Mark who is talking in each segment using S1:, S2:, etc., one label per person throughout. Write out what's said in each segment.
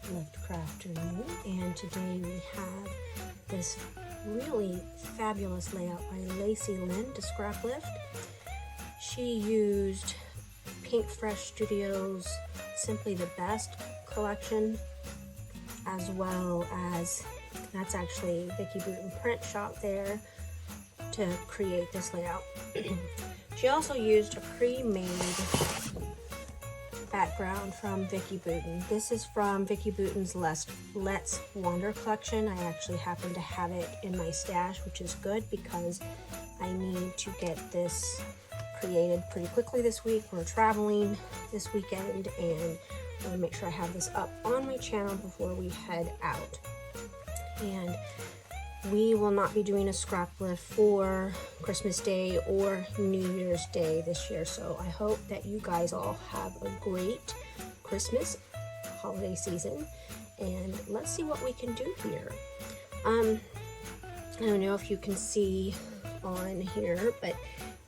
S1: Scraplift Crafternoon, and today we have this really fabulous layout by Lacey Lynn to Scraplift. She used Paint Fresh Studios Simply the Best collection, as well as, that's actually Vicki Boutin print shop there, to create this layout. She also used a pre-made background from Vicki Boutin. This is from Vicki Boutin's Let's Wander collection. I actually happen to have it in my stash, which is good because I need to get this created pretty quickly this week. We're traveling this weekend and I want to make sure I have this up on my channel before we head out. And we will not be doing a scrap lift for Christmas Day or New Year's Day this year, so I hope that you guys all have a great Christmas holiday season, and let's see what we can do here. I don't know if you can see on here, but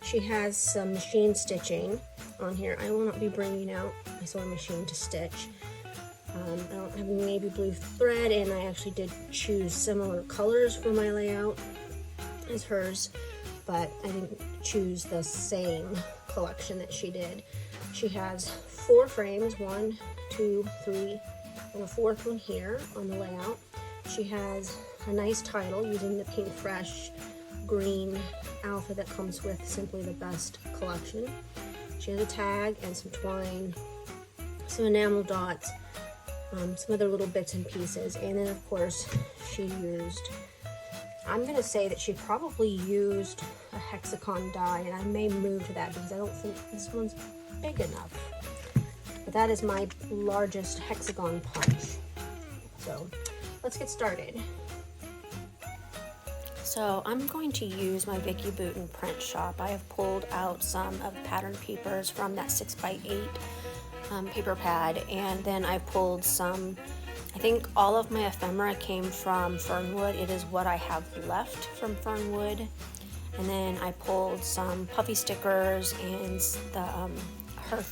S1: she has some machine stitching on here. I will not be bringing out my sewing machine to stitch. I don't have navy blue thread, and I actually did choose similar colors for my layout as hers, but I didn't choose the same collection that she did. She has 4 frames, 1, 2, 3, and a 4th one here on the layout. She has a nice title using the Paint Fresh green alpha that comes with Simply the Best collection. She has a tag and some twine, some enamel dots, some other little bits and pieces, and then of course she used, I'm going to say that she probably used a hexagon die, and I may move to that because I don't think this one's big enough, but that is my largest hexagon punch. So let's get started. So I'm going to use my Vicki Boutin print shop. I have pulled out some of the pattern papers from that 6x8 paper pad, and then I pulled some, I think all of my ephemera came from Fernwood. It is what I have left from Fernwood. And then I pulled some puffy stickers and the her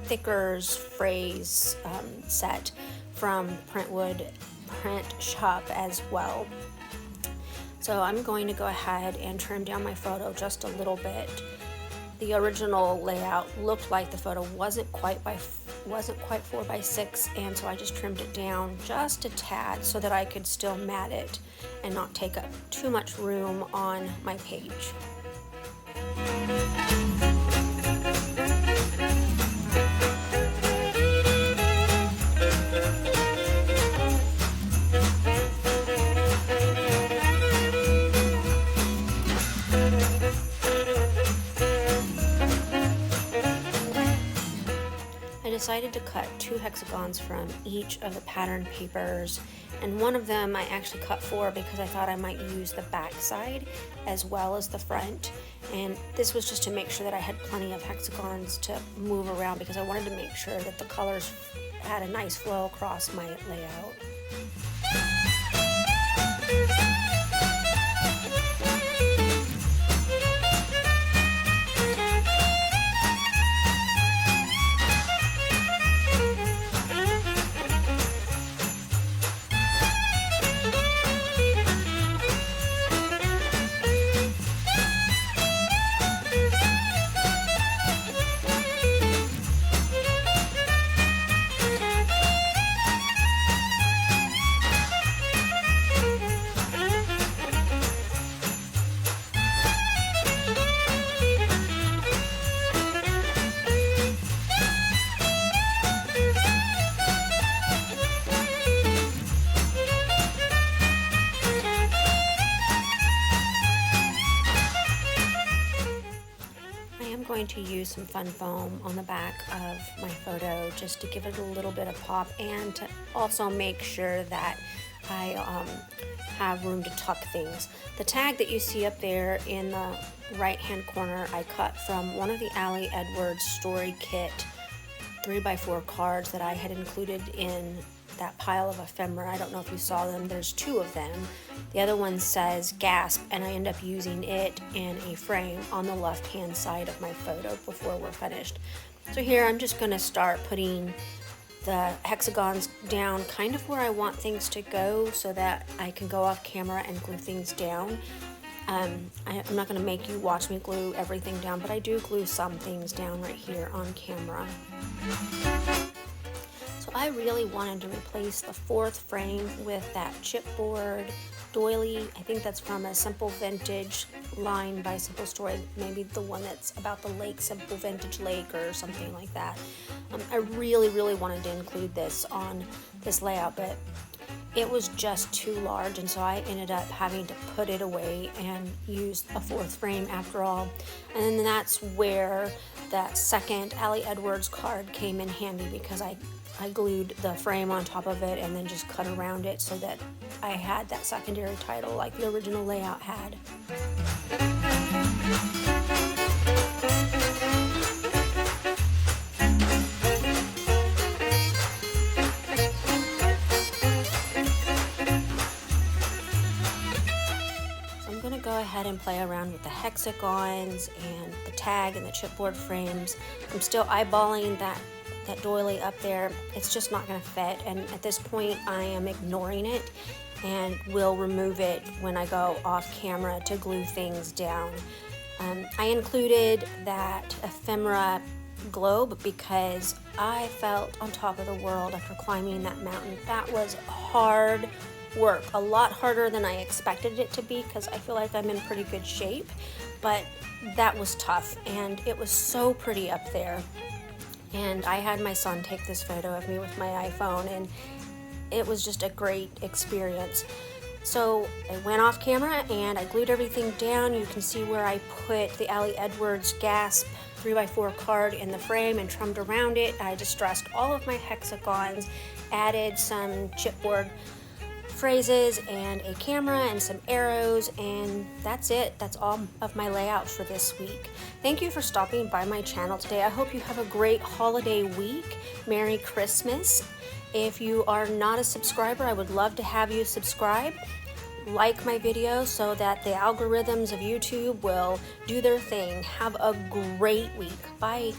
S1: thickers phrase set from Printwood print shop as well. So I'm going to go ahead and trim down my photo just a little bit. The original layout looked like the photo wasn't quite 4x6, and so I just trimmed it down just a tad so that I could still mat it and not take up too much room on my page. I decided to cut 2 hexagons from each of the pattern papers, and one of them I actually cut 4 because I thought I might use the back side as well as the front, and this was just to make sure that I had plenty of hexagons to move around because I wanted to make sure that the colors had a nice flow across my layout. Going to use some fun foam on the back of my photo just to give it a little bit of pop, and to also make sure that I have room to tuck things. The tag that you see up there in the right hand corner I cut from one of the Allie Edwards Story Kit 3x4 cards that I had included in that pile of ephemera. I don't know if you saw them. There's 2 of them. The other one says Gasp, and I end up using it in a frame on the left hand side of my photo before we're finished. So here I'm just going to start putting the hexagons down kind of where I want things to go so that I can go off camera and glue things down. I'm not going to make you watch me glue everything down, but I do glue some things down right here on camera. So I really wanted to replace the 4th frame with that chipboard doily. I think that's from a Simple Vintage line by Simple Stories, maybe the one that's about the lake, Simple Vintage Lake or something like that. I really wanted to include this on this layout, but it was just too large, and so I ended up having to put it away and use a 4th frame after all. And then that's where that second Allie Edwards card came in handy, because I glued the frame on top of it and then just cut around it so that I had that secondary title like the original layout had. Go ahead and play around with the hexagons and the tag and the chipboard frames. I'm still eyeballing that doily up there. It's just not going to fit, and at this point I am ignoring it and will remove it when I go off camera to glue things down. I included that ephemera globe because I felt on top of the world after climbing that mountain. That was hard work, a lot harder than I expected it to be, because I feel like I'm in pretty good shape, but that was tough, and it was so pretty up there. And I had my son take this photo of me with my iPhone, and it was just a great experience. So I went off camera and I glued everything down. You can see where I put the Allie Edwards Gasp 3x4 card in the frame and trimmed around it. I distressed all of my hexagons, added some chipboard phrases and a camera and some arrows, and that's it. That's all of my layout for this week. Thank you for stopping by my channel today. I hope you have a great holiday week. Merry Christmas. If you are not a subscriber, I would love to have you subscribe. Like my video so that the algorithms of YouTube will do their thing. Have a great week. Bye.